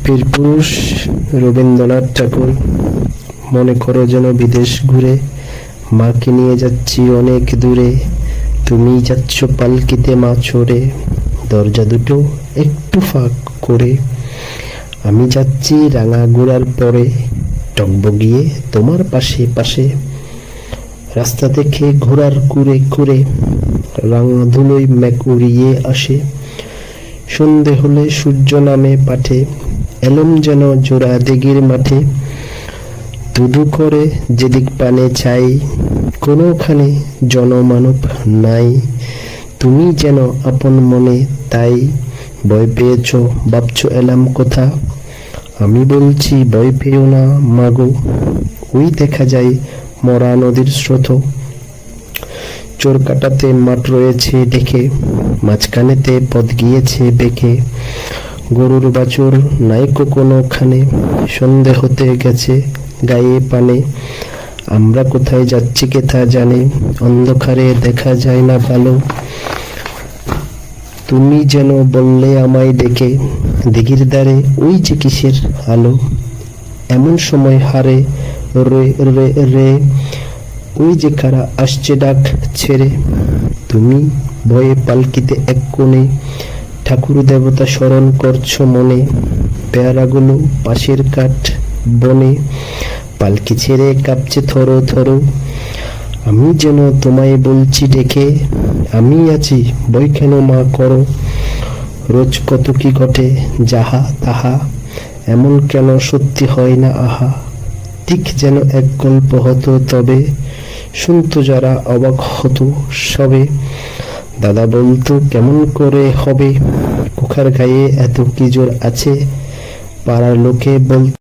বীরপুরুষ রবীন্দ্রনাথ ঠাকুর। মনে করো যেন বিদেশ ঘুরে, মাকে নিয়ে যাচ্ছি অনেক দূরে, তুমি যাচ্ছ পালকিতে মা চড়ে, দরজা দুটো একটু ফাঁক করে। আমি যাচ্ছি রাঙা ঘোড়ার পরে, টগবগিয়ে তোমার পাশে পাশে। রাস্তা দেখে ঘোড়ার কুরে কুরে, রাঙা ধুলোয় মেঘ উড়িয়ে আসে। সন্ধে হলে সূর্য নামে পাঠে, এলম যেন জোড়া দিঘির মাঠে। ধুধু করে যেদিক পানে চাই, কোনোখানে জনমানব নাই। তুমি যেন আপন মনে তাই, ভয় পেয়েছ ভাবছ এলাম কোথা। আমি বলছি ভয় পেও না মাগো, ওই দেখা যায় মরা নদীর স্রোত। চোর কাটাতে মাঠ রয়েছে ডেকে, মাঝখানেতে পথ গিয়েছে বেঁকে। গরুর বাছুর নাইকো কোনোখানে, সন্ধে হতে গেছে গায়ে পানে। আমরা কোথায় যাচ্ছি কে তা জানে, অন্ধকারে দেখা যায় না ভালো। তুমি যেন বললে আমায় ডেকে, দিঘির ধারে ওই যে কিসের আলো। এমন সময় হারে রে রে রে, ওই যে কারা আসছে ডাক ছেড়ে। তুমি ভয়ে পালকিতে এক কোণে, ঠাকুর দেবতা স্মরণ করছো মনে। পেয়ারাগুলো পাশের কাঠ বনে, পালকি ছেড়ে কাঁপছে থরো থরো। আমি যেন তোমায় বলছি ডেকে, আমি আছি ভয় কেন মা করো। রোজ কত কি ঘটে যাহা তাহা, এমন কেন সত্যি হয় না আহা। ঠিক যেন এক গল্প হতো তবে, শুনতো যারা অবাক হতো সবে। দাদা বলতো কেমন করে হবে, কুখার গায়ে এত কি জোর আছে। পাড়ার লোকে বলতো